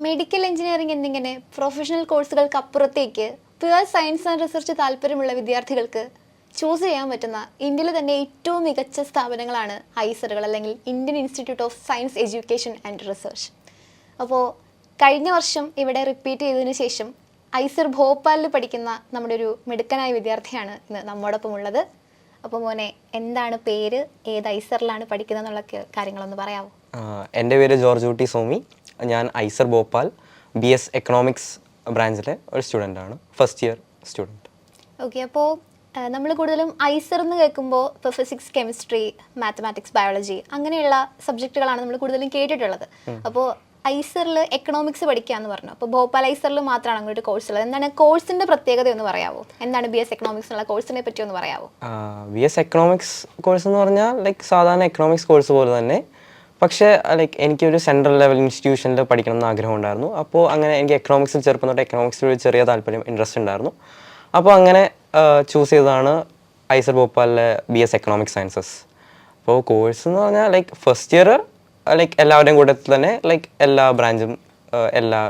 Medical engineering എന്നിങ്ങനെ professional കോഴ്സുകൾക്ക് അപ്പുറത്തേക്ക് പ്യുവർ സയൻസ് ആൻഡ് റിസർച്ച് താല്പര്യമുള്ള വിദ്യാർത്ഥികൾക്ക് ചൂസ് ചെയ്യാൻ പറ്റുന്ന ഇന്ത്യയിലെ തന്നെ ഏറ്റവും മികച്ച സ്ഥാപനങ്ങളാണ് ഐസറുകൾ അല്ലെങ്കിൽ Indian institute of science education and research. അപ്പോൾ കഴിഞ്ഞ വർഷം ഇവിടെ റിപ്പീറ്റ് ചെയ്തതിനു ശേഷം ഐസർ ഭോപ്പാലിൽ പഠിക്കുന്ന നമ്മുടെ ഒരു മിടുക്കനായ വിദ്യാർത്ഥിയാണ് ഇന്ന് നമ്മോടൊപ്പം ഉള്ളത്. അപ്പോൾ മോനെ, എന്താണ് പേര്, ഏത് ഐസറിലാണ് പഠിക്കുന്നത് എന്നുള്ള കാര്യങ്ങളൊന്ന് പറയാമോ? എൻ്റെ പേര് ജോർജ് ഊട്ടി സോമി. ഞാൻ ഐസർ ഭോപ്പാൽ BS എക്കണോമിക്സ് ബ്രാഞ്ചിലെ ഒരു സ്റ്റുഡൻ്റാണ്, ഫസ്റ്റ് ഇയർ സ്റ്റുഡൻറ്റ്. ഓക്കെ, അപ്പോൾ നമ്മൾ കൂടുതലും ഐസർ എന്ന് കേൾക്കുമ്പോൾ ഇപ്പോൾ ഫിസിക്സ്, കെമിസ്ട്രി, മാത്തമാറ്റിക്സ്, ബയോളജി അങ്ങനെയുള്ള സബ്ജക്റ്റുകളാണ് നമ്മൾ കൂടുതലും കേട്ടിട്ടുള്ളത്. അപ്പോൾ ഐസറിൽ എക്കണോമിക്സ് പഠിക്കാമെന്ന് പറഞ്ഞു. അപ്പോൾ ഭോപ്പാൽ ഐസറിൽ മാത്രമാണ് അങ്ങനെ ഒരു കോഴ്സ് ഉള്ളത്. എന്താണ് കോഴ്സിൻ്റെ പ്രത്യേകത ഒന്ന് പറയാമോ? എന്താണ് BS എക്കണോമിക്സ് എന്നുള്ള കോഴ്സിനെ പറ്റി ഒന്ന് പറയാമോ? BS എക്കണോമിക്സ് കോഴ്സ് എന്ന് പറഞ്ഞാൽ സാധാരണ എക്കണോമിക്സ് കോഴ്സ് പോലെ തന്നെ, പക്ഷേ എനിക്കൊരു സെൻട്രൽ ലെവൽ ഇൻസ്റ്റിറ്റ്യൂഷനിൽ പഠിക്കണം എന്ന് ആഗ്രഹം ഉണ്ടായിരുന്നു. അപ്പോൾ അങ്ങനെ എനിക്ക് എക്കണോമിക്സിൽ ചെറുപ്പം തൊട്ട് എക്കണോമിക്സിൽ ഒരു ചെറിയ താല്പര്യം, ഇൻട്രസ്റ്റ് ഉണ്ടായിരുന്നു. അപ്പോൾ അങ്ങനെ ചൂസ് ചെയ്തതാണ് ഐസർ ഭോപ്പാലിലെ BS എക്കണോമിക് സയൻസസ്. അപ്പോൾ കോഴ്സ് എന്ന് പറഞ്ഞാൽ ഫസ്റ്റ് ഇയർ എല്ലാവരുടെയും കൂട്ടത്തിൽ തന്നെ എല്ലാ ബ്രാഞ്ചും എല്ലാ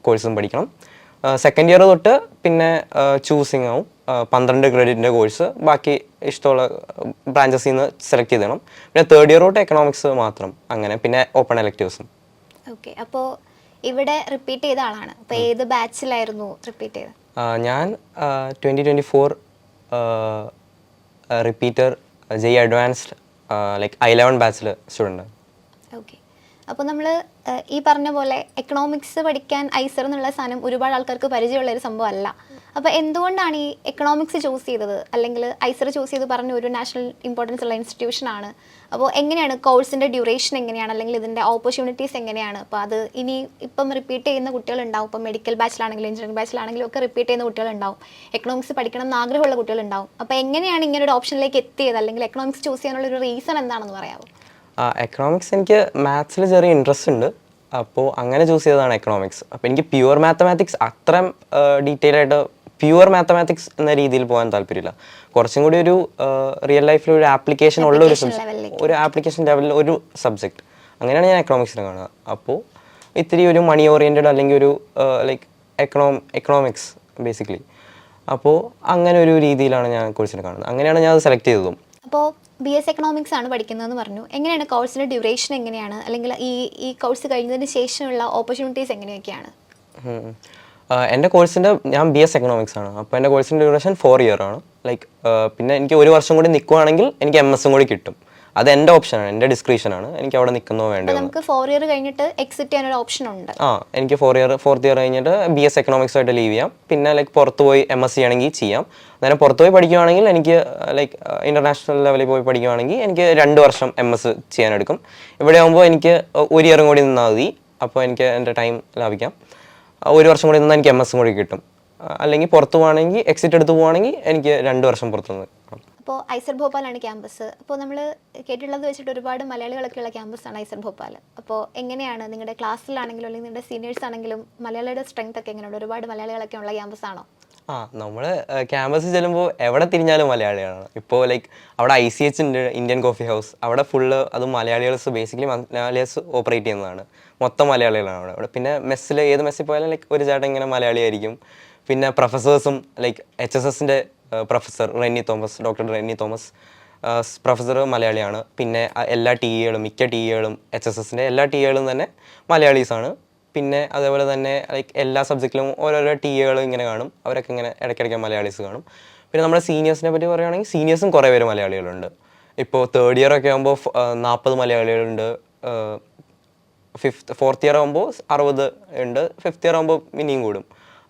കോഴ്സും പഠിക്കണം. സെക്കൻഡ് ഇയർ തൊട്ട് പിന്നെ ചൂസിങ് ആവും, 12 ക്രെഡിറ്റിൻ്റെ കോഴ്സ് ബാക്കി ഇഷ്ടമുള്ള ബ്രാഞ്ചസിൽ നിന്ന് സെലക്ട് ചെയ്തണം. പിന്നെ തേർഡ് ഇയർ തൊട്ട് എക്കണോമിക്സ് മാത്രം, അങ്ങനെ പിന്നെ ഓപ്പൺ എലക്റ്റീവ്സും. ഓക്കെ, അപ്പോൾ ഇവിടെ റിപ്പീറ്റ് ചെയ്ത ആളാണ്. അപ്പോൾ ഏത് ബാച്ചിലായിരുന്നു റിപ്പീറ്റ് ചെയ്തത്? ഞാൻ 2024 റിപ്പീറ്റർ JEE അഡ്വാൻസ്ഡ് I11 ബാച്ചിൽ സ്റ്റുഡൻ്റ്. ഓക്കെ, അപ്പോൾ നമ്മൾ ഈ പറഞ്ഞ പോലെ എക്കണോമിക്സ് പഠിക്കാൻ ഐസർ എന്നുള്ള സാധനം ഒരുപാട് ആൾക്കാർക്ക് പരിചയമുള്ള ഒരു സംഭവം അല്ല. അപ്പോൾ എന്തുകൊണ്ടാണ് ഈ എക്കണോമിക്സ് ചൂസ് ചെയ്തത്, അല്ലെങ്കിൽ ഐസർ ചൂസ് ചെയ്ത് പറഞ്ഞ ഒരു നാഷണൽ ഇമ്പോർട്ടൻസ് ഉള്ള ഇൻസ്റ്റിറ്റ്യൂഷനാണ്? അപ്പോൾ എങ്ങനെയാണ് കോഴ്സിൻ്റെ ഡ്യൂറേഷൻ എങ്ങനെയാണ്, അല്ലെങ്കിൽ ഇതിൻ്റെ ഓപ്പർച്യൂണിറ്റീസ് എങ്ങനെയാണ്? അപ്പോൾ അത് ഇനി ഇപ്പം റിപ്പീറ്റ് ചെയ്യുന്ന കുട്ടികളുണ്ടാവും. ഇപ്പം മെഡിക്കൽ ബാച്ചിലാണെങ്കിലും എഞ്ചിനീയറിംഗ് ബാച്ചിലാണെങ്കിലും ഒക്കെ റിപ്പീറ്റ് ചെയ്യുന്ന കുട്ടികളുണ്ടാവും. എക്കണോമിക്സ് പഠിക്കണം എന്ന് ആഗ്രഹമുള്ള കുട്ടികളുണ്ടാവും. അപ്പോൾ എങ്ങനെയാണ് ഇങ്ങനെ ഒരു ഓപ്ഷനിലേക്ക് എത്തിയത്, അല്ലെങ്കിൽ എക്കണോമിക്സ് ചൂസ് ചെയ്യാനുള്ള ഒരു റീസൺ എന്താണെന്ന് പറയാമോ? എക്കണോമിക്സ് എനിക്ക് മാത്സിൽ ചെറിയ ഇൻട്രസ്റ്റ് ഉണ്ട്, അപ്പോൾ അങ്ങനെ ചൂസ് ചെയ്തതാണ് എക്കണോമിക്സ്. അപ്പോൾ എനിക്ക് പ്യുവർ മാത്തമാറ്റിക്സ് അത്രയും ഡീറ്റെയിൽ ആയിട്ട് പ്യുവർ മാത്തമാറ്റിക്സ് എന്ന രീതിയിൽ പോകാൻ താല്പര്യമില്ല. കുറച്ചും കൂടി ഒരു റിയൽ ലൈഫിൽ ഒരു ആപ്ലിക്കേഷൻ ഉള്ള ഒരു ആപ്ലിക്കേഷൻ ലെവലിൽ ഒരു സബ്ജക്റ്റ്, അങ്ങനെയാണ് ഞാൻ എക്കണോമിക്സിനെ കാണുക. അപ്പോൾ ഇത്തിരി ഒരു മണി ഓറിയൻറ്റഡ് അല്ലെങ്കിൽ ഒരു എക്കണോമിക്സ് ബേസിക്കലി, അപ്പോൾ അങ്ങനെ ഒരു രീതിയിലാണ് ഞാൻ കോഴ്സിനെ കാണുന്നത്. അങ്ങനെയാണ് ഞാൻ അത് സെലക്ട് ചെയ്തതും. അപ്പോൾ BS എക്കണോമിക്സ് ആണ് പഠിക്കുന്നതെന്ന് പറഞ്ഞു. എങ്ങനെയാണ് കോഴ്സിൻ്റെ ഡ്യൂറേഷൻ എങ്ങനെയാണ്, അല്ലെങ്കിൽ ഈ കോഴ്സ് കഴിഞ്ഞതിന് ശേഷമുള്ള ഓപ്പർച്യൂണിറ്റീസ് എങ്ങനെയൊക്കെയാണ്? എൻ്റെ ഞാൻ BS എക്കണോമിക്സ് ആണ്. അപ്പോൾ എൻ്റെ കോഴ്സിൻ്റെ ഡ്യൂറേഷൻ 4 ഇയർ ആണ്. പിന്നെ എനിക്ക് ഒരു വർഷം കൂടി നിൽക്കുവാണെങ്കിൽ എനിക്ക് MS കൂടി കിട്ടും. അത് എൻ്റെ ഓപ്ഷനാണ്, എൻ്റെ ഡിസ്ക്രിപ്ഷനാണ്, എനിക്ക് അവിടെ നിൽക്കുന്നോ വേണ്ടോ. നമുക്ക് 4 ഇയർ കഴിഞ്ഞിട്ട് എക്സിറ്റ് ചെയ്യാനൊരു ഓപ്ഷൻ ഉണ്ട്. എനിക്ക് 4th ഇയർ കഴിഞ്ഞിട്ട് BS എക്കണോമിക്സ് ആയിട്ട് ലീവ് ചെയ്യാം. പിന്നെ പുറത്ത് പോയി MS ചെയ്യണമെങ്കിൽ ചെയ്യാം. അന്നേരം പുറത്ത് പോയി പഠിക്കുകയാണെങ്കിൽ എനിക്ക് ഇൻ്റർനാഷണൽ ലെവലിൽ പോയി പഠിക്കുകയാണെങ്കിൽ എനിക്ക് 2 വർഷം MS ചെയ്യാനെടുക്കും. ഇവിടെ ആകുമ്പോൾ എനിക്ക് 1 ഇയറും കൂടി നിന്നാൽ മതി. അപ്പോൾ എനിക്ക് എൻ്റെ ടൈം ലാഭിക്കാം. 1 വർഷം കൂടി നിന്നാൽ എനിക്ക് MS കൂടി കിട്ടും. അല്ലെങ്കിൽ പുറത്ത് പോവുകയാണെങ്കിൽ എക്സിറ്റ് എടുത്ത് പോവുകയാണെങ്കിൽ എനിക്ക് 2 വർഷം പുറത്തുനിന്ന്. അപ്പോൾ ഐസർ ഭോപ്പാലാണ് ക്യാമ്പസ്. അപ്പോൾ നമ്മൾ കേട്ടിട്ടുള്ളത് വെച്ചിട്ട് ഒരുപാട് മലയാളികളൊക്കെയുള്ള ക്യാമ്പസാണ് ഐസർ ഭോപ്പാൽ. അപ്പോൾ എങ്ങനെയാണ് നിങ്ങളുടെ ക്ലാസ്സിലാണെങ്കിലും അല്ലെങ്കിൽ നിങ്ങളുടെ സീനിയേഴ്സ് ആണെങ്കിലും മലയാളിയുടെ സ്ട്രെങ്ത് ഒക്കെ എങ്ങനെയുണ്ട്? ഒരുപാട് മലയാളികളൊക്കെ ഉള്ള ക്യാമ്പസാണോ? നമ്മൾ ക്യാമ്പസിൽ ചെല്ലുമ്പോൾ എവിടെ തിരിഞ്ഞാലും മലയാളികളാണ്. ഇപ്പോൾ അവിടെ ICH ഉണ്ട്, ഇന്ത്യൻ കോഫി ഹൗസ്, അവിടെ ഫുള്ള് അത് മലയാളികൾസ്, ബേസിക്കലി മലയാളീസ് ഓപ്പറേറ്റ് ചെയ്യുന്നതാണ്. മൊത്തം മലയാളികളാണ് അവിടെ. പിന്നെ മെസ്സിൽ ഏത് മെസ്സിൽ പോയാലും ഒരു ചേട്ടൻ ഇങ്ങനെ മലയാളിയായിരിക്കും. പിന്നെ പ്രൊഫസേഴ്സും HSSൻ്റെ professor doctor Renny Thomas professor മലയാളിയാണ്. പിന്നെ എല്ലാ മിക്ക TAകളും HSSൻ്റെ എല്ലാ TAകളും തന്നെ മലയാളീസാണ്. പിന്നെ അതേപോലെ തന്നെ എല്ലാ സബ്ജക്റ്റിലും ഓരോരോ TAകളും ഇങ്ങനെ കാണും. അവരൊക്കെ ഇങ്ങനെ ഇടയ്ക്കിടയ്ക്ക് മലയാളീസ് കാണും. പിന്നെ നമ്മുടെ സീനിയേഴ്സിനെ പറ്റി പറയുകയാണെങ്കിൽ സീനിയേഴ്സും കുറേ പേര് മലയാളികളുണ്ട്. ഇപ്പോൾ 3rd ഇയർ ഒക്കെ ആകുമ്പോൾ 40 മലയാളികളുണ്ട്. 4th ഇയർ ആകുമ്പോൾ 60 ഉണ്ട്. 5th ഇയർ ആകുമ്പോൾ ഇനിയും കൂടും.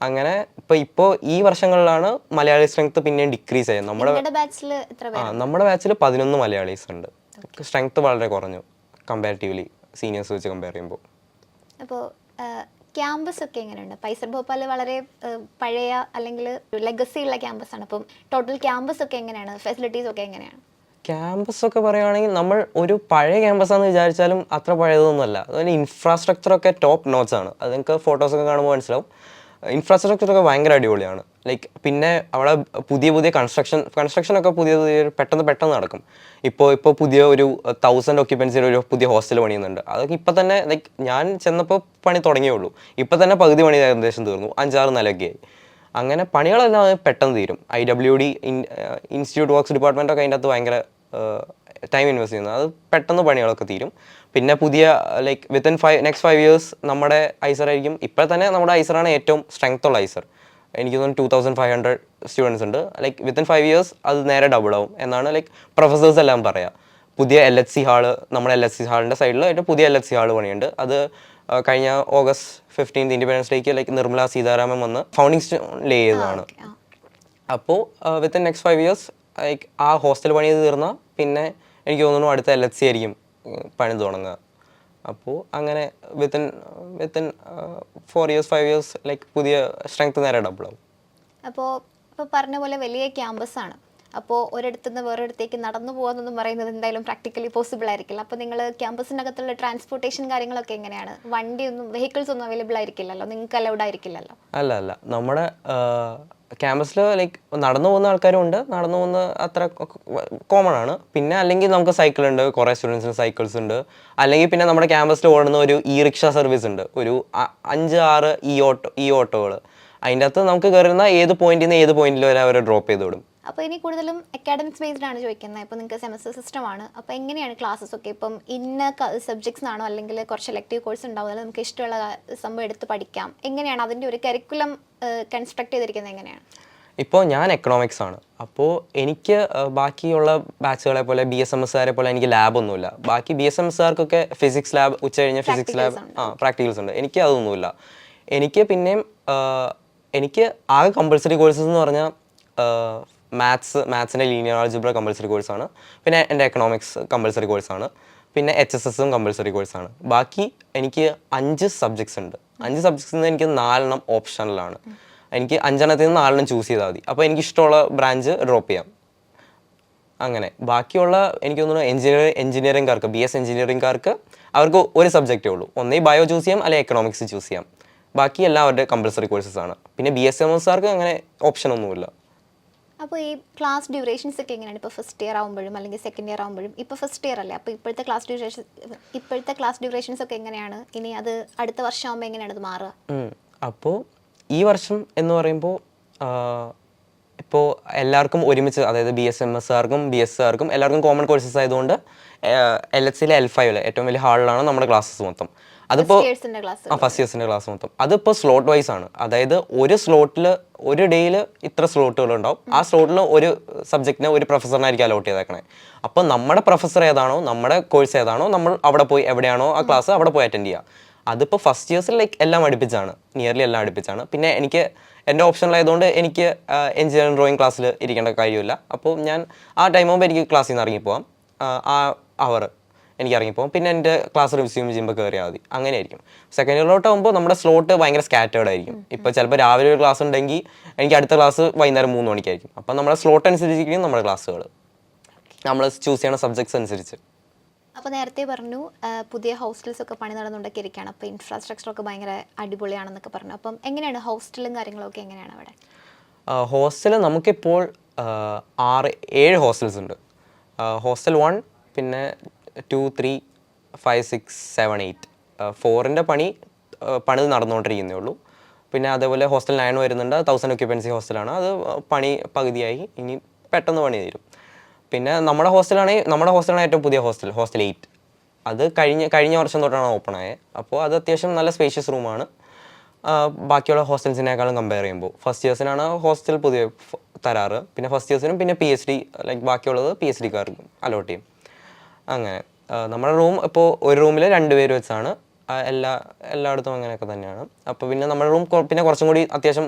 അങ്ങനെ ഇപ്പോൾ ഈ വർഷങ്ങളിലാണ് മലയാളി സ്ട്രെങ്ത് പിന്നെയും ഡിക്രീസ് ചെയ്യുന്നത്. നമ്മുടെ ബാച്ചിൽ 11 മലയാളീസ് ഉണ്ട്. സ്ട്രെങ്ത് വളരെ കുറഞ്ഞു കമ്പാരിറ്റീവ്ലി സീനിയേഴ്സ് വെച്ച് കമ്പയർ ചെയ്യുമ്പോൾ. അപ്പോൾ ക്യാമ്പസ് ഒക്കെ എങ്ങനെയുണ്ട്? ഐസർ ഭോപ്പാൽ വളരെ പഴയ അല്ലെങ്കിൽ ലെഗസി ഉള്ള ക്യാമ്പസാണ്. അപ്പം ടോട്ടൽ ക്യാമ്പസ് ഒക്കെ എങ്ങനെയാണ്, ഫെസിലിറ്റീസ് ഒക്കെ എങ്ങനെയാണ്? ക്യാമ്പസ് ഒക്കെ പറയുകയാണെങ്കിൽ നമ്മൾ ഒരു പഴയ ക്യാമ്പസാണെന്ന് വിചാരിച്ചാലും അത്ര പഴയതൊന്നുമല്ല. അതുപോലെ ഇൻഫ്രാസ്ട്രക്ചറൊക്കെ ടോപ്പ് നോട്ട്സ് ആണ്. അത് നിങ്ങൾക്ക് ഫോട്ടോസൊക്കെ കാണുമ്പോൾ മനസ്സിലാവും. ഇൻഫ്രാസ്ട്രക്ചറൊക്കെ ഭയങ്കര അടിപൊളിയാണ്. ലൈക്ക് പിന്നെ അവിടെ പുതിയ പുതിയ കൺസ്ട്രക്ഷനൊക്കെ പുതിയ പെട്ടെന്ന് നടക്കും. ഇപ്പോൾ പുതിയ ഒരു 1000 ഒക്യുപ്പൻസിയുടെ ഒരു പുതിയ ഹോസ്റ്റൽ പണിയുന്നുണ്ട്. അതൊക്കെ ഇപ്പം തന്നെ ലൈക്ക് ഞാൻ ചെന്നപ്പോൾ പണി തുടങ്ങിയേ ഉള്ളൂ. ഇപ്പം തന്നെ പകുതി പണി ഏകദേശം തീർന്നു, 5-6 നിലയൊക്കെ ആയി. അങ്ങനെ പണികളെല്ലാം പെട്ടെന്ന് തീരും. IWD ഇൻസ്റ്റിറ്റ്യൂട്ട് വർക്ക്സ് ഡിപ്പാർട്ട്മെൻറ്റൊക്കെ അതിൻ്റെ അകത്ത് ഭയങ്കര ടൈം ഇൻവെസ്റ്റ് ചെയ്യുന്നത്. അത് പെട്ടെന്ന് പണികളൊക്കെ തീരും. പിന്നെ പുതിയ ലൈക്ക് വിത്തിൻ നെക്സ്റ്റ് 5 years നമ്മുടെ ഐസർ ആയിരിക്കും. ഇപ്പോൾ തന്നെ നമ്മുടെ ഐസറാണ് ഏറ്റവും സ്ട്രെങ്ത് ഉള്ള ഐസർ. എനിക്ക് തോന്നുന്നു 2500 സ്റ്റുഡൻസ് ഉണ്ട്. ലൈക്ക് വിത്തിൻ 5 years അത് നേരെ ഡബിൾ ആവും എന്നാണ് ലൈക്ക് പ്രൊഫസേഴ്സ് എല്ലാം പറയുക. പുതിയ LHC ഹാള്, നമ്മുടെ LHC ഹാളിൻ്റെ സൈഡിൽ ഏറ്റവും പുതിയ LHC ഹാള് പണിയുണ്ട്. അത് കഴിഞ്ഞ August 15th ഇൻഡിപെൻഡൻസ് ഡേക്ക് ലൈക്ക് നിർമ്മല സീതാരാമൻ വന്ന് ഫൗണ്ടിങ് സ്റ്റോൺ ലേ ചെയ്തതാണ്. അപ്പോൾ വിത്തിൻ നെക്സ്റ്റ് 5 years ലൈക്ക് ആ ഹോസ്റ്റൽ പണി ചെയ്ത് തീർന്നാൽ പിന്നെ എനിക്ക് തോന്നുന്നു അടുത്ത LHC ആയിരിക്കും പണി തുടങ്ങുക. അപ്പോൾ അങ്ങനെ വിത്തിൻ 4 years 5 years ലൈക്ക് പുതിയ സ്ട്രെങ്ത് നേരെ ഡബിൾ ആവും. അപ്പോൾ ഇപ്പോൾ പറഞ്ഞ പോലെ വലിയ ക്യാമ്പസാണ്. അപ്പോൾ ഒരിടത്തുനിന്ന് വേറൊരിടത്തേക്ക് നടന്നു പോകുന്നതെന്ന് പറയുന്നത് എന്തായാലും പ്രാക്ടിക്കലി പോസിബിൾ ആയിരിക്കില്ല. അപ്പോൾ നിങ്ങൾ ക്യാമ്പസിനകത്തുള്ള ട്രാൻസ്പോർട്ടേഷൻ കാര്യങ്ങളൊക്കെ എങ്ങനെയാണ്? വെഹിക്കിൾസ് ഒന്നും അവൈലബിൾ ആയിരിക്കില്ലല്ലോ, നിങ്ങൾക്ക് അലൗഡ് ആയിരിക്കില്ലല്ലോ? അല്ല നമ്മുടെ ക്യാമ്പസിൽ ലൈക്ക് നടന്നു പോകുന്ന ആൾക്കാരും ഉണ്ട്, നടന്നു പോകുന്ന അത്ര കോമൺ ആണ്. പിന്നെ അല്ലെങ്കിൽ നമുക്ക് സൈക്കിൾ ഉണ്ട്, കുറേ സ്റ്റുഡൻസിന് സൈക്കിൾസ് ഉണ്ട്. അല്ലെങ്കിൽ പിന്നെ നമ്മുടെ ക്യാമ്പസിൽ ഓടുന്ന ഒരു റിക്ഷ സർവീസ് ഉണ്ട്, ഒരു 5-6 ഓട്ടോകൾ. അതിൻ്റെ അകത്ത് നമുക്ക് കയറുന്ന ഏത് പോയിന്റിൽ നിന്ന് ഏത് പോയിന്റിൽ വരെ അവരെ ഡ്രോപ്പ് ചെയ്ത് വിടും. അപ്പോൾ ഇനി കൂടുതലും അക്കാഡമിക്സ് ബേസ്ഡ് ആണ് ചോദിക്കുന്നത്. ഇപ്പോൾ നിങ്ങൾക്ക് സെമസ്റ്റർ സിസ്റ്റം ആണ്. അപ്പോൾ എങ്ങനെയാണ് ക്ലാസ്സസ് ഒക്കെ? ഇപ്പം ഇന്ന സബ്ജക്ട്സ് ആണോ, അല്ലെങ്കിൽ കുറച്ച് സെലക്റ്റീവ് കോഴ്സ് ഉണ്ടാവും, അല്ലെങ്കിൽ നമുക്ക് ഇഷ്ടമുള്ള സംഭവം എടുത്ത് പഠിക്കാം? എങ്ങനെയാണ് അതിൻ്റെ ഒരു കരിക്കുലം കൺസ്ട്രക്ട് ചെയ്തിരിക്കുന്നത്? എങ്ങനെയാണ്? ഇപ്പോൾ ഞാൻ എക്കണോമിക്സ് ആണ്. അപ്പോൾ എനിക്ക് ബാക്കിയുള്ള ബാച്ചുകളെ പോലെ BSMSകാരെ പോലെ എനിക്ക് ലാബൊന്നുമില്ല. ബാക്കി BSMSകാർക്കൊക്കെ ഫിസിക്സ് ലാബ്, ഉച്ചകഴിഞ്ഞ ഫിസിക്സ് ലാബ്, പ്രാക്ടിക്കൽസ് ഉണ്ട്. എനിക്ക് അതൊന്നുമില്ല. എനിക്ക് പിന്നെയും എനിക്ക് ആകെ കമ്പൾസറി കോഴ്സസ് എന്ന് പറഞ്ഞാൽ മാത്സിൻ്റെ ലീനിയർ ആൾജിബ്ര കമ്പൾസറി കോഴ്സാണ്. പിന്നെ എൻ്റെ എക്കണോമിക്സ് കമ്പൾസറി കോഴ്സാണ്. പിന്നെ HSSും കമ്പൾസറി കോഴ്സാണ്. ബാക്കി എനിക്ക് 5 സബ്ജക്ട്സ് ഉണ്ട്. 5 സബ്ജക്ട്സിൽ നിന്ന് എനിക്ക് 4 ഓപ്ഷണലാണ്. എനിക്ക് 5 നിന്ന് 4 ചൂസ് ചെയ്താൽ മതി. അപ്പോൾ എനിക്ക് ഇഷ്ടമുള്ള ബ്രാഞ്ച് ഡ്രോപ്പ് ചെയ്യാം. അങ്ങനെ ബാക്കിയുള്ള എനിക്ക് തോന്നുന്നു എഞ്ചിനീയറിംഗുകാർക്ക്, BS എഞ്ചിനീയറിംഗുകാർക്ക് അവർക്ക് ഒരു സബ്ജക്റ്റേ ഉള്ളൂ. ഒന്നേ ബയോ ചൂസ് ചെയ്യാം, അല്ലെങ്കിൽ എക്കണോമിക്സ് ചൂസ് ചെയ്യാം. ബാക്കി എല്ലാം അവരുടെ കമ്പൾസറി കോഴ്സസ് ആണ്. പിന്നെ BSMSകാർക്ക് അങ്ങനെ ഓപ്ഷൻ ഒന്നുമില്ല. അപ്പോൾ ഈ ക്ലാസ് ഡ്യൂറേഷൻസ് ഒക്കെ എങ്ങനെയാണ്? ഇപ്പോൾ ഫസ്റ്റ് ഇയർ ആകുമ്പോഴും അല്ലെങ്കിൽ സെക്കൻഡ് ഇയർ ആകുമ്പോഴും, ഇപ്പോൾ ഫസ്റ്റ് ഇയർ അല്ലേ, അപ്പോൾ ഇപ്പോഴത്തെ ക്ലാസ് ഡ്യൂറേഷൻസ് ഒക്കെ എങ്ങനെയാണ്? ഇനി അത് അടുത്ത വർഷം ആകുമ്പോൾ എങ്ങനെയാണ് അത് മാറുക? അപ്പോൾ ഈ വർഷം എന്ന് പറയുമ്പോൾ ഇപ്പോൾ എല്ലാവർക്കും ഒരുമിച്ച്, അതായത് BSMSകാർക്കും BSകാർക്കും എല്ലാവർക്കും കോമൺ കോഴ്സസ് ആയതുകൊണ്ട് LHCയിലെ L5 ഏറ്റവും വലിയ ഹാളിലാണ് നമ്മുടെ ക്ലാസ്സസ് മൊത്തം. അതിപ്പോൾ ഫസ്റ്റ് ഇയേഴ്സിൻ്റെ ക്ലാസ് മൊത്തം. അതിപ്പോൾ സ്ലോട്ട് വൈസ് ആണ്. അതായത് ഒരു സ്ലോട്ടിൽ ഒരു ഡേയിൽ ഇത്ര സ്ലോട്ടുകൾ ഉണ്ടാവും. ആ സ്ലോട്ടിൽ ഒരു സബ്ജക്റ്റിന് ഒരു പ്രൊഫസറിനായിരിക്കും അലോട്ട് ചെയ്തേക്കണേ. അപ്പോൾ നമ്മുടെ പ്രൊഫസർ ഏതാണോ, നമ്മുടെ കോഴ്സ് ഏതാണോ, നമ്മൾ അവിടെ പോയി എവിടെയാണോ ആ ക്ലാസ് അവിടെ പോയി അറ്റൻഡ് ചെയ്യുക. അതിപ്പോൾ ഫസ്റ്റ് ഇയേഴ്സിൽ ലൈക്ക് എല്ലാം അടുപ്പിച്ചാണ്, നിയർലി എല്ലാം അടുപ്പിച്ചാണ്. പിന്നെ എനിക്ക് എൻ്റെ ഓപ്ഷനിലായതുകൊണ്ട് എനിക്ക് എഞ്ചിനീയറിംഗ് ഡ്രോയിങ് ക്ലാസ്സിൽ ഇരിക്കേണ്ട കാര്യമില്ല. അപ്പോൾ ഞാൻ ആ ടൈം ആകുമ്പോൾ എനിക്ക് ക്ലാസ്സിൽ നിന്ന് ഇറങ്ങിപ്പോവാം. ആ അവർ എനിക്ക് ഇറങ്ങിപ്പോകും. പിന്നെ എൻ്റെ ക്ലാസ് റിസ്യൂം ചെയ്യുമ്പോൾ കയറിയാൽ മതി. അങ്ങനെയായിരിക്കും. സെക്കൻഡ് ഇയറിലോട്ടാകുമ്പോൾ നമ്മുടെ സ്ലോട്ട് ഭയങ്കര സ്കാറ്റേർഡ് ആയിരിക്കും. ഇപ്പോൾ ചിലപ്പോൾ രാവിലെ ഒരു ക്ലാസ് ഉണ്ടെങ്കിൽ എനിക്ക് അടുത്ത ക്ലാസ് വൈകുന്നേരം 3 മണിക്കായിരിക്കും. അപ്പം നമ്മുടെ സ്ലോട്ട് അനുസരിച്ചിരിക്കും നമ്മുടെ ക്ലാസ്സുകൾ, നമ്മൾ ചൂസ് ചെയ്യണ സബ്ജക്ട്സ് അനുസരിച്ച്. അപ്പോൾ നേരത്തെ പറഞ്ഞു പുതിയ ഹോസ്റ്റൽസ് ഒക്കെ പണി നടന്നുകൊണ്ടൊക്കെ ഇരിക്കുകയാണ്. അപ്പോൾ ഇൻഫ്രാസ്ട്രക്ചറൊക്കെ ഭയങ്കര അടിപൊളിയാണെന്നൊക്കെ പറഞ്ഞു. അപ്പം എങ്ങനെയാണ് ഹോസ്റ്റലും കാര്യങ്ങളൊക്കെ എങ്ങനെയാണ് അവിടെ? ഹോസ്റ്റൽ നമുക്കിപ്പോൾ 6-7 ഹോസ്റ്റൽസ് ഉണ്ട്. ഹോസ്റ്റൽ 1, പിന്നെ 2, 3, 5, 6, 7, 8. 4ൻ്റെ പണി നടന്നുകൊണ്ടിരിക്കുന്നേ ഉള്ളൂ. പിന്നെ അതേപോലെ ഹോസ്റ്റൽ 9 വരുന്നുണ്ട്. 1000 ഒക്യുപ്പൻസി ഹോസ്റ്റലാണ്. അത് പണി പകുതിയായി, ഇനി പെട്ടെന്ന് പണി തീരും. പിന്നെ നമ്മുടെ ഹോസ്റ്റലാണ് ഏറ്റവും പുതിയ ഹോസ്റ്റൽ 8. അത് കഴിഞ്ഞ വർഷം തൊട്ടാണ് ഓപ്പൺ ആയത്. അപ്പോൾ അത് അത്യാവശ്യം നല്ല സ്പേഷ്യസ് റൂമാണ് ബാക്കിയുള്ള ഹോസ്റ്റൽസിനേക്കാളും കമ്പയർ ചെയ്യുമ്പോൾ. ഫസ്റ്റ് ഇയേഴ്സിനാണ് ഹോസ്റ്റൽ പുതിയ തരാറ്. പിന്നെ ഫസ്റ്റ് ഇയേഴ്സിനും പിന്നെ PhD ലൈക്ക് ബാക്കിയുള്ളത് PhDക്കാർക്കും അലോട്ട് ചെയ്യും. അങ്ങനെ നമ്മുടെ റൂം ഇപ്പോൾ ഒരു റൂമിൽ 2 പേര് വെച്ചാണ്. എല്ലായിടത്തും അങ്ങനെയൊക്കെ തന്നെയാണ്. അപ്പോൾ പിന്നെ നമ്മുടെ റൂം പിന്നെ കുറച്ചും കൂടി അത്യാവശ്യം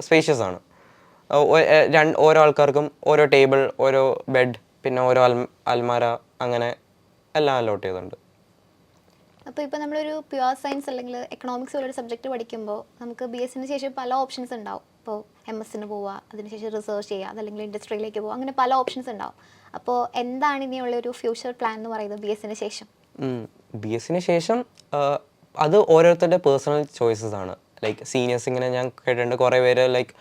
സ്പേഷ്യസ് ആണ്. ഓരോ ആൾക്കാർക്കും ഓരോ ടേബിൾ, ഓരോ ബെഡ്, പിന്നെ ഓരോ അൽമാര, അങ്ങനെ എല്ലാം അലോട്ട് ചെയ്തിട്ടുണ്ട്. അപ്പോൾ ഇപ്പോൾ നമ്മളൊരു പ്യുവർ സയൻസ് അല്ലെങ്കിൽ എക്കണോമിക്സ് പോലൊരു സബ്ജക്റ്റ് പഠിക്കുമ്പോൾ നമുക്ക് BSന് ശേഷം പല ഓപ്ഷൻസ് ഉണ്ടാവും. ഇപ്പോൾ MSന് പോവുക, അതിനുശേഷം റിസർച്ച് ചെയ്യുക, അതല്ലെങ്കിൽ ഇൻഡസ്ട്രിയിലേക്ക് പോവുക, അങ്ങനെ പല ഓപ്ഷൻസ് ഉണ്ടാവും. അപ്പോൾ എന്താണ് ഇനിയുള്ളൊരു ഫ്യൂച്ചർ പ്ലാൻ എന്ന് പറയുന്നത് BSന് ശേഷം? BSന് ശേഷം അത് ഓരോരുത്തരുടെ പേഴ്സണൽ ചോയ്സസ് ആണ്. ലൈക്ക് സീനിയേഴ്സ് ഇങ്ങനെ ഞാൻ കേട്ടിട്ടുണ്ട് കുറേ പേര് ലൈക്ക്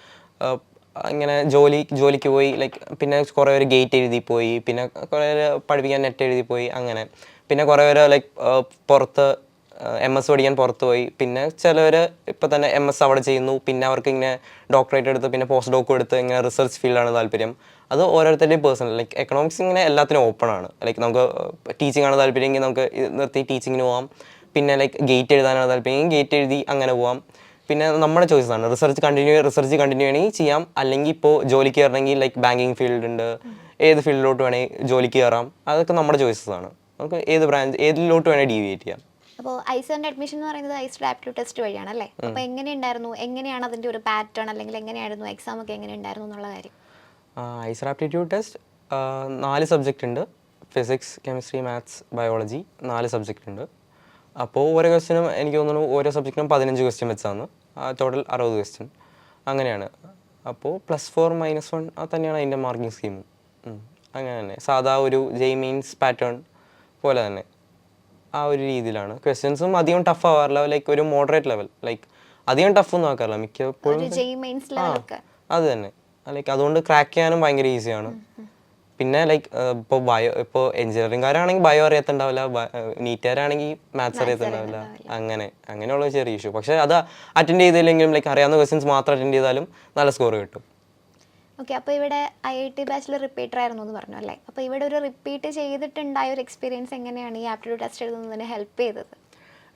ഇങ്ങനെ ജോലിക്ക് പോയി ലൈക്ക് പിന്നെ കുറേ പേര് ഗേറ്റ് എഴുതി പോയി, പിന്നെ കുറേ പേര് പഠിപ്പിക്കാൻ നെറ്റ് എഴുതി പോയി അങ്ങനെ. പിന്നെ കുറേ പേര് ലൈക്ക് പുറത്ത് MS പഠിക്കാൻ പുറത്ത് പോയി. പിന്നെ ചിലവർ ഇപ്പോൾ തന്നെ MS അവിടെ ചെയ്യുന്നു, പിന്നെ അവർക്ക് ഇങ്ങനെ ഡോക്ടറേറ്റ് എടുത്ത് പിന്നെ പോസ്റ്റ് ഡോക്കും എടുത്ത് ഇങ്ങനെ റിസർച്ച് ഫീൽഡാണ് താല്പര്യം. അത് ഓരോരുത്തരുടെയും പേഴ്സണൽ. ലൈക്ക് എക്കണോമിക്സ് ഇങ്ങനെ എല്ലാത്തിനും ഓപ്പൺ ആണ്. ലൈക്ക് നമുക്ക് ടീച്ചിങ് ആണ് താല്പര്യമെങ്കിൽ നമുക്ക് നിർത്തി ടീച്ചിങ്ങിന് പോകാം. പിന്നെ ലൈക്ക് ഗേറ്റ് എഴുതാനാണ് താല്പര്യമെങ്കിൽ ഗേറ്റ് എഴുതി അങ്ങനെ പോകാം. പിന്നെ നമ്മുടെ ചോയ്സാണ്. റിസർച്ച് കണ്ടിന്യൂ ചെയ്യണമെങ്കിൽ ചെയ്യാം, അല്ലെങ്കിൽ ഇപ്പോൾ ജോലിക്ക് കയറണമെങ്കിൽ ലൈക്ക് ബാങ്കിങ് ഫീൽഡ് ഉണ്ട്, ഏത് ഫീൽഡിലോട്ട് വേണമെങ്കിൽ ജോലിക്ക് കയറാം. അതൊക്കെ നമ്മുടെ ചോയ്സസാണ്. നമുക്ക് ഏതിലോട്ട് വേണമെങ്കിൽ ഡീവിയേറ്റ് ചെയ്യാം. അപ്പോൾ ഐസറിൻ്റെ അഡ്മിഷൻ എന്ന് പറയുന്നത് ഐസർ ആപ്റ്റിറ്റ്യൂഡ് ടെസ്റ്റ് വഴിയാണ് അല്ലേ? അപ്പോൾ എങ്ങനെയാണ് അതിൻ്റെ ഒരു പാറ്റേൺ, അല്ലെങ്കിൽ എങ്ങനെയായിരുന്നു എക്സാം ഒക്കെ എങ്ങനെയുണ്ടായിരുന്നു എന്നുള്ള കാര്യം? ഐസർ ആപ്റ്റിറ്റ്യൂഡ് ടെസ്റ്റ് 4 സബ്ജക്റ്റ് ഉണ്ട്. Physics, chemistry, maths, biology 4 subject ഉണ്ട്. അപ്പോൾ ഓരോ ക്വസ്റ്റ്യനും എനിക്ക് തോന്നുന്നു ഓരോ സബ്ജക്റ്റിനും 15 ക്വസ്റ്റ്യൻ വെച്ചാണ്. ടോട്ടൽ 60 ക്വസ്റ്റ്യൻ അങ്ങനെയാണ്. അപ്പോൾ +4 -1 അത് തന്നെയാണ് അതിൻ്റെ മാർക്കിംഗ് സ്കീമും. അങ്ങനെ തന്നെ സാധാ ഒരു മെയിൻസ് പാറ്റേൺ പോലെ തന്നെ ആ ഒരു രീതിയിലാണ്. ക്വസ്റ്റ്യൻസും അധികം ടഫ് ആവാറില്ല, ലൈക്ക് ഒരു മോഡറേറ്റ് ലെവൽ. ലൈക്ക് അധികം ടഫ് ഒന്നും ആക്കാറില്ല മിക്കപ്പോഴും. അത് തന്നെ ലൈക്ക് അതുകൊണ്ട് ക്രാക്ക് ചെയ്യാനും ഭയങ്കര ഈസിയാണ്. പിന്നെ ലൈക്ക് ഇപ്പോൾ എഞ്ചിനീയറിംഗുകാരാണെങ്കിൽ ബയോ അറിയത്തുണ്ടാവില്ല, നീറ്റുകാരാണെങ്കിൽ മാത്സ് അറിയത്തുണ്ടാവില്ല. അങ്ങനെയുള്ള ചെറിയ ഇഷ്യൂ. പക്ഷേ അത് അറ്റൻഡ് ചെയ്തില്ലെങ്കിലും ലൈക്ക് അറിയാവുന്ന ക്വസ്റ്റ്യൻസ് മാത്രം അറ്റൻഡ് ചെയ്താലും നല്ല സ്കോർ കിട്ടും. ഓക്കെ, അപ്പോൾ ഇവിടെ IIT ബാച്ചിൽ റിപ്പീറ്റർ ആയിരുന്നു എന്ന് പറഞ്ഞു അല്ലേ? അപ്പോൾ ഇവിടെ ഒരു റിപ്പീറ്റ് ചെയ്തിട്ടുണ്ടായ ഒരു എക്സ്പീരിയൻസ് എങ്ങനെയാണ് ഈ ആപ്റ്റിറ്റ്യൂഡ് ടെസ്റ്റ് എഴുതുന്നതിന് ഹെൽപ്പ് ചെയ്തത്?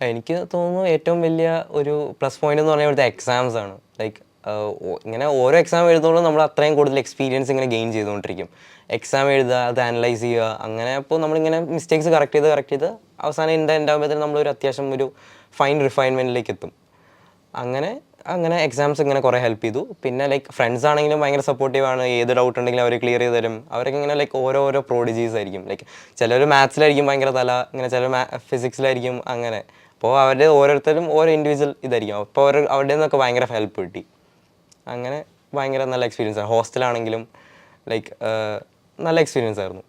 എനിക്ക് തോന്നുന്നു ഏറ്റവും വലിയ ഒരു പ്ലസ് പോയിന്റ് എന്ന് പറഞ്ഞാൽ ഇവിടുത്തെ എക്സാംസ് ആണ്. ലൈക്ക് ഇങ്ങനെ ഓരോ എക്സാം എഴുതുമ്പോഴും നമ്മൾ അത്രയും കൂടുതൽ എക്സ്പീരിയൻസ് ഇങ്ങനെ ഗെയിൻ ചെയ്തുകൊണ്ടിരിക്കും. എക്സാം എഴുതുക, അത് അനലൈസ് ചെയ്യുക, അങ്ങനെ. അപ്പോൾ നമ്മളിങ്ങനെ മിസ്റ്റേക്സ് കറക്റ്റ് ചെയ്ത് അവസാനം എൻ്റെ ആകുമ്പോഴത്തേനും നമ്മളൊരു അത്യാവശ്യം ഒരു ഫൈൻ റിഫൈൻമെൻറ്റിലേക്ക് എത്തും. അങ്ങനെ എക്സാംസ് ഇങ്ങനെ കുറേ ഹെൽപ്പ് ചെയ്തു. പിന്നെ ലൈക്ക് ഫ്രണ്ട്സ് ആണെങ്കിലും ഭയങ്കര സപ്പോർട്ടീവാണ്. ഏത് ഡൗട്ട് ഉണ്ടെങ്കിലും അവർ ക്ലിയർ ചെയ്ത് തരും. അവരൊക്കെ ഇങ്ങനെ ലൈക്ക് ഓരോ പ്രോഡിജീസ് ആയിരിക്കും. ലൈക്ക് ചിലർ മാത്സിലായിരിക്കും ഭയങ്കര തല, ഇങ്ങനെ ചിലർ ഫിസിക്സിലായിരിക്കും അങ്ങനെ. അപ്പോൾ അവരുടെ ഓരോരുത്തരും ഓരോ ഇൻഡിവിജ്വൽ ഇതായിരിക്കും. അപ്പോൾ അവരുടെ നിന്നൊക്കെ ഭയങ്കര ഹെൽപ്പ് കിട്ടി. അങ്ങനെ ഭയങ്കര നല്ല എക്സ്പീരിയൻസ് ആണ്. ഹോസ്റ്റലാണെങ്കിലും ലൈക്ക് നല്ല എക്സ്പീരിയൻസ് ആയിരുന്നു.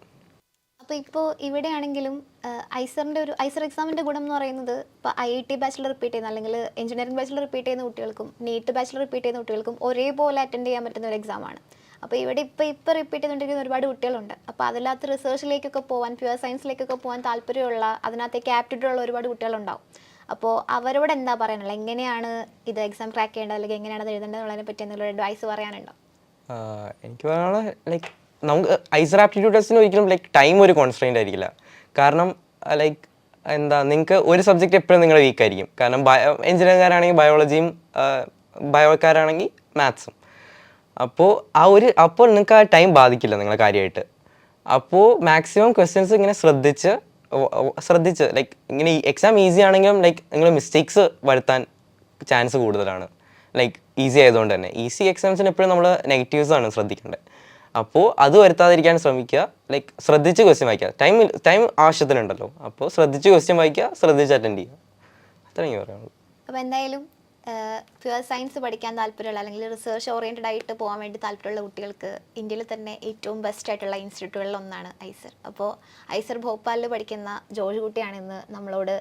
ഇപ്പോൾ ഇവിടെയാണെങ്കിലും ഐസർ എക്സാമിൻ്റെ ഗുണം എന്ന് പറയുന്നത് ഇപ്പോൾ IIT ബാച്ചിൽ റിപ്പീറ്റ് ചെയ്യുന്ന, അല്ലെങ്കിൽ എഞ്ചിനീയറിംഗ് ബാച്ചിൽ റിപ്പീറ്റ് ചെയ്യുന്ന കുട്ടികൾക്കും നീറ്റ് ബാച്ചിൽ റിപ്പീറ്റ് ചെയ്യുന്ന കുട്ടികൾക്കും ഒരേപോലെ അറ്റൻഡ് ചെയ്യാൻ പറ്റുന്ന ഒരു എക്സാമാണ്. അപ്പോൾ ഇവിടെ ഇപ്പോൾ റിപ്പീറ്റ് ചെയ്തുകൊണ്ടിരിക്കുന്ന ഒരുപാട് കുട്ടികളുണ്ട്. അപ്പോൾ അതിനകത്ത് റിസർച്ചിലേക്കൊക്കെ പോകാൻ, പ്യുവർ സയൻസിലേക്കൊക്കെ പോകാൻ താല്പര്യമുള്ള, അതിനകത്തേക്ക് ആപ്റ്റിറ്റ്യൂഡ് ഉള്ള ഒരുപാട് കുട്ടികളുണ്ടാവും. അപ്പോൾ അവരോട് എന്താ പറയാനുള്ളത്? എങ്ങനെയാണ് ഇത് എക്സാം ക്രാക്ക് ചെയ്യേണ്ടത്, അല്ലെങ്കിൽ എങ്ങനെയാണ് അത് എഴുതേണ്ടത് എന്നുള്ളതിനെ പറ്റി എന്തെങ്കിലും അഡ്വൈസ് പറയാനുണ്ടോ? എനിക്ക് പറയാനുള്ള ലൈക്ക് നമുക്ക് ഐസർ ആപ്റ്റിറ്റ്യൂഡ് ടെസ്റ്റിന് ഒരിക്കലും ലൈക്ക് ടൈം ഒരു കോൺസ്ട്രെയിൻ്റ് ആയിരിക്കില്ല. കാരണം ലൈക്ക് നിങ്ങൾക്ക് ഒരു സബ്ജക്റ്റ് എപ്പോഴും നിങ്ങളുടെ വീക്കായിരിക്കും. കാരണം എഞ്ചിനീയർകാരാണെങ്കിൽ ബയോളജിയും ബയോക്കാരാണെങ്കിൽ മാത്സും. അപ്പോൾ നിങ്ങൾക്ക് ആ ടൈം ബാധിക്കില്ല നിങ്ങളെ കാര്യമായിട്ട്. അപ്പോൾ മാക്സിമം ക്വസ്റ്റ്യൻസ് ഇങ്ങനെ ശ്രദ്ധിച്ച് ലൈക്ക് ഇങ്ങനെ എക്സാം ഈസി ആണെങ്കിലും ലൈക്ക് നിങ്ങൾ മിസ്റ്റേക്സ് വരുത്താൻ ചാൻസ് കൂടുതലാണ്. ലൈക്ക് ഈസി ആയതുകൊണ്ട് തന്നെ ഈസി എക്സാംസിന് എപ്പോഴും നമ്മൾ നെഗറ്റീവ്സാണ് ശ്രദ്ധിക്കേണ്ടത്. അപ്പോൾ അത് വരുത്താതിരിക്കാൻ ശ്രമിക്കുക. ലൈക്ക് ശ്രദ്ധിച്ച് ക്വസ്റ്റ്യൻ വായിക്കുക. ടൈം ആവശ്യത്തിനുണ്ടല്ലോ. അപ്പോൾ ശ്രദ്ധിച്ച് ക്വസ്റ്റ്യൻ വായിക്കുക, ശ്രദ്ധിച്ച് അറ്റൻഡ് ചെയ്യുക. അത്രയും പറയാനുള്ളൂ. അപ്പോൾ എന്തായാലും പ്യുവർ സയൻസ് പഠിക്കാൻ താല്പര്യമുള്ള, അല്ലെങ്കിൽ റിസർച്ച് ഓറിയൻറ്റഡ് ആയിട്ട് പോകാൻ വേണ്ടി താല്പര്യമുള്ള കുട്ടികൾക്ക് ഇന്ത്യയിൽ തന്നെ ഏറ്റവും ബെസ്റ്റ് ആയിട്ടുള്ള ഇൻസ്റ്റിറ്റ്യൂട്ടുകളിൽ ഒന്നാണ് ഐസർ. അപ്പോൾ ഐസർ ഭോപ്പാലിൽ പഠിക്കുന്ന ജോർജ് കുട്ടിയാണ് ഇന്ന് നമ്മളോട്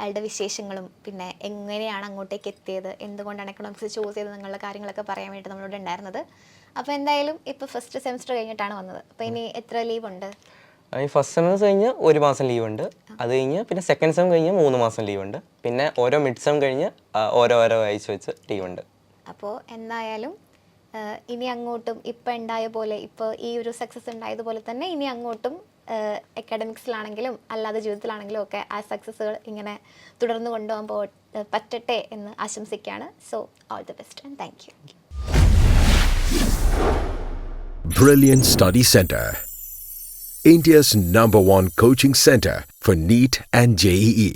അയാളുടെ വിശേഷങ്ങളും പിന്നെ എങ്ങനെയാണ് അങ്ങോട്ടേക്ക് എത്തിയത്, എന്തുകൊണ്ടാണ് എക്കണോമിക്സ് ചൂസ് ചെയ്തത് എന്നുള്ള കാര്യങ്ങളൊക്കെ പറയാൻ വേണ്ടി നമ്മളോട് ഉണ്ടായിരുന്നത്. അപ്പോൾ എന്തായാലും ഇപ്പോൾ ഫസ്റ്റ് സെമിസ്റ്റർ കഴിഞ്ഞിട്ടാണ് വന്നത്. അപ്പോൾ ഇനി എത്ര ലീവ് ഉണ്ട്? ഫസ്റ്റ് സെമിസ്റ്റർ കഴിഞ്ഞ് 1 മാസം ലീവ് ഉണ്ട്. അത് കഴിഞ്ഞ് പിന്നെ സെക്കൻഡ് സെം കഴിഞ്ഞ് 3 മാസം ലീവ് ഉണ്ട്. പിന്നെ ഓരോ മിഡ് സെം കഴിഞ്ഞ് ഓരോ ആഴ്ച വെച്ച് ലീവ് ഉണ്ട്. അപ്പോൾ എന്തായാലും ഇനി അങ്ങോട്ടും ഇപ്പം ഉണ്ടായ പോലെ, ഇപ്പോൾ ഈ ഒരു സക്സസ് ഉണ്ടായതുപോലെ തന്നെ ഇനി അങ്ങോട്ടും അക്കാഡമിക്സിലാണെങ്കിലും അല്ലാതെ ജീവിതത്തിലാണെങ്കിലും ഒക്കെ ആ സക്സസ്സുകൾ ഇങ്ങനെ തുടർന്ന് കൊണ്ടുപോകാൻ പറ്റട്ടെ എന്ന് ആശംസിക്കുകയാണ്. So all the best and thank you. Brilliant Study Center, India's #1 coaching center for NEET and JEE.